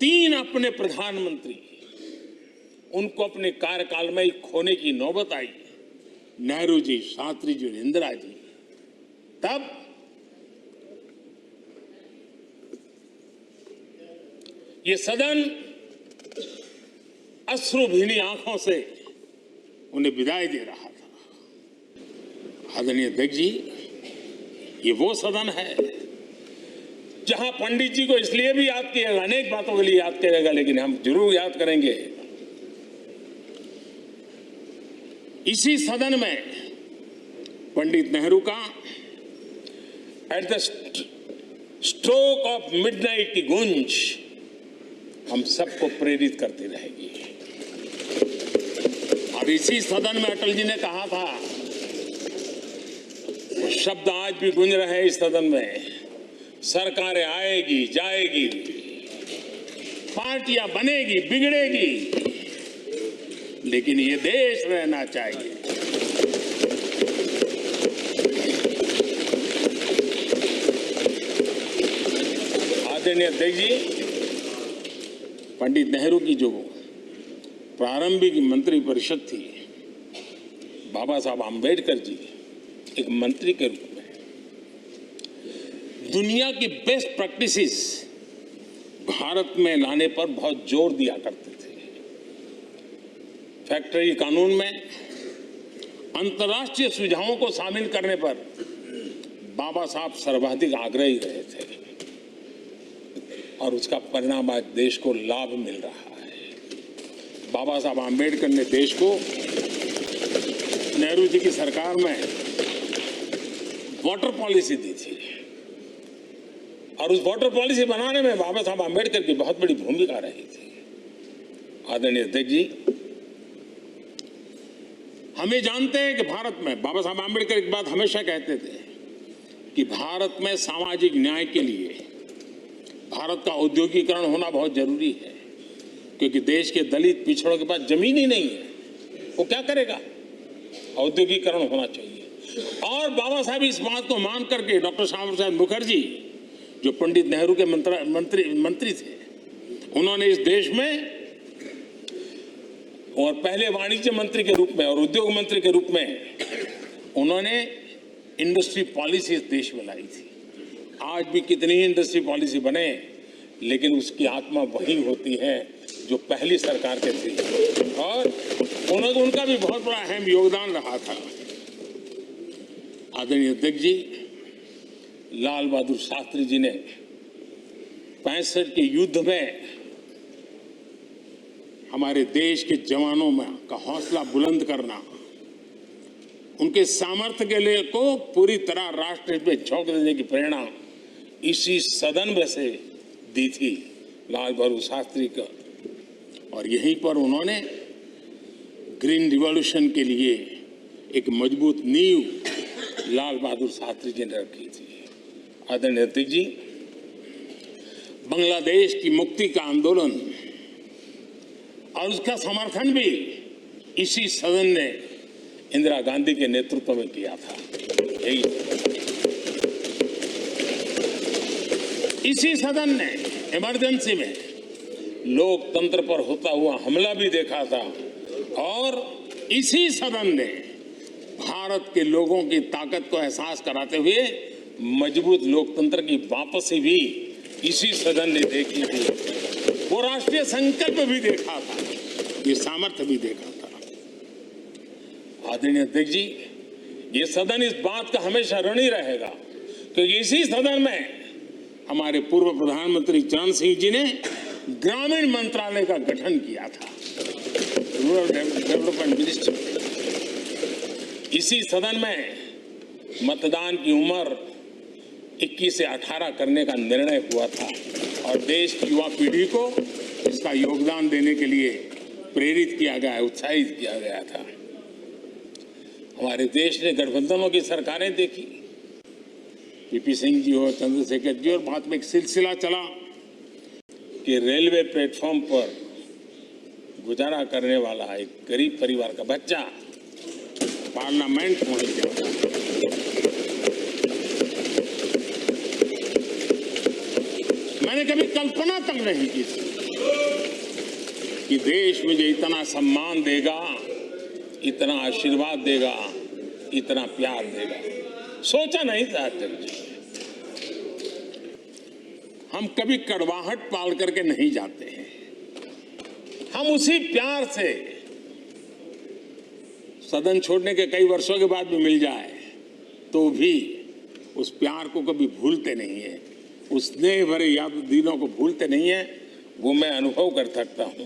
3 अपने प्रधानमंत्री उनको अपने कार्यकाल में ही खोने की नौबत आई। नेहरू जी, शास्त्री जी और इंदिरा जी। तब ये सदन अश्रुभीनी आंखों से उन्हें विदाई दे रहा था। आदरणीय अध्यक्ष जी, ये वो सदन है जहां पंडित जी को इसलिए भी याद किएगा, अनेक बातों के लिए याद करेगा, लेकिन हम जरूर याद करेंगे इसी सदन में पंडित नेहरू का at the stroke of midnight की गूंज हम सबको प्रेरित करती रहेगी। और इसी सदन में अटल जी ने कहा था, वो शब्द आज भी गूंज रहे हैं इस सदन में, सरकारें आएगी जाएगी, पार्टियां बनेगी बिगड़ेगी, लेकिन ये देश रहना चाहिए। आदरणीय अध्यक्ष जी, पंडित नेहरू की जो प्रारंभिक मंत्री परिषद थी, बाबा साहब आम्बेडकर जी एक मंत्री के रूप में दुनिया की बेस्ट प्रैक्टिसेस भारत में लाने पर बहुत जोर दिया करते थे। फैक्ट्री कानून में अंतर्राष्ट्रीय सुझावों को शामिल करने पर बाबा साहब सर्वाधिक आग्रही रहे थे और उसका परिणाम आज देश को लाभ मिल रहा है। बाबा साहब आम्बेडकर ने देश को नेहरू जी की सरकार में वाटर पॉलिसी दी थी और उस वाटर पॉलिसी बनाने में बाबा साहब आम्बेडकर की बहुत बड़ी भूमिका रही थी। आदरणीय अध्यक्ष जी, हम ये जानते हैं कि भारत में बाबा साहब आम्बेडकर एक बात हमेशा कहते थे कि भारत में सामाजिक न्याय के लिए भारत का औद्योगिकरण होना बहुत जरूरी है, क्योंकि देश के दलित पिछड़ों के पास जमीन ही नहीं है, वो क्या करेगा? औद्योगिकरण होना चाहिए। और बाबा साहब इस बात को मान करके डॉक्टर श्यामा प्रसाद मुखर्जी, जो पंडित नेहरू के मंत्री थे, उन्होंने इस देश में और पहले वाणिज्य मंत्री के रूप में और उद्योग मंत्री के रूप में उन्होंने इंडस्ट्री पॉलिसी इस देश में लाई थी। आज भी कितनी ही इंडस्ट्री पॉलिसी बने, लेकिन उसकी आत्मा वही होती है जो पहली सरकार के थी, और उनका भी बहुत बड़ा अहम योगदान रहा था। आदरणीय अध्यक्ष जी, लाल बहादुर शास्त्री जी ने 65 के युद्ध में हमारे देश के जवानों में का हौसला बुलंद करना, उनके सामर्थ्य के लिए को पूरी तरह राष्ट्र में झोंक देने की प्रेरणा इसी सदन में से दी थी लाल बहादुर शास्त्री का। और यहीं पर उन्होंने ग्रीन रिवॉल्यूशन के लिए एक मजबूत नींव लाल बहादुर शास्त्री जी ने रखी थी। आदरणीय अध्यक्ष जी, बांग्लादेश की मुक्ति का आंदोलन और उसका समर्थन भी इसी सदन ने इंदिरा गांधी के नेतृत्व में किया था। इसी सदन ने इमरजेंसी में लोकतंत्र पर होता हुआ हमला भी देखा था, और इसी सदन ने भारत के लोगों की ताकत को एहसास कराते हुए मजबूत लोकतंत्र की वापसी भी इसी सदन ने देखी थी। वो राष्ट्रीय संकल्प भी देखा था, ये सामर्थ्य भी देखा था। आदरणीय अध्यक्ष जी, ये सदन इस बात का हमेशा ऋणी रहेगा, क्योंकि इसी सदन में हमारे पूर्व प्रधानमंत्री चरण सिंह जी ने ग्रामीण मंत्रालय का गठन किया था, रूरल डेवलपमेंट मिनिस्ट्री। इसी सदन में मतदान की उम्र 21 से 18 करने का निर्णय हुआ था, और देश की युवा पीढ़ी को इसका योगदान देने के लिए प्रेरित किया गया, उत्साहित किया गया था। हमारे देश ने गठबंधनों की सरकारें देखी, पीपी सिंह जी हो, चंद्रशेखर जी, और बाद में एक सिलसिला चला कि रेलवे प्लेटफॉर्म पर गुजारा करने वाला एक गरीब परिवार का बच्चा पार्लियामेंट पहुंच गया। मैंने कभी कल्पना तक नहीं की थी कि देश मुझे इतना सम्मान देगा, इतना आशीर्वाद देगा, इतना प्यार देगा, सोचा नहीं था अटल जी। हम कभी कड़वाहट पाल करके नहीं जाते हैं, हम उसी प्यार से सदन छोड़ने के कई वर्षों के बाद भी मिल जाए तो भी उस प्यार को कभी भूलते नहीं है, उस स्नेह भरे याद दिनों को भूलते नहीं है। वो मैं अनुभव कर सकता हूं।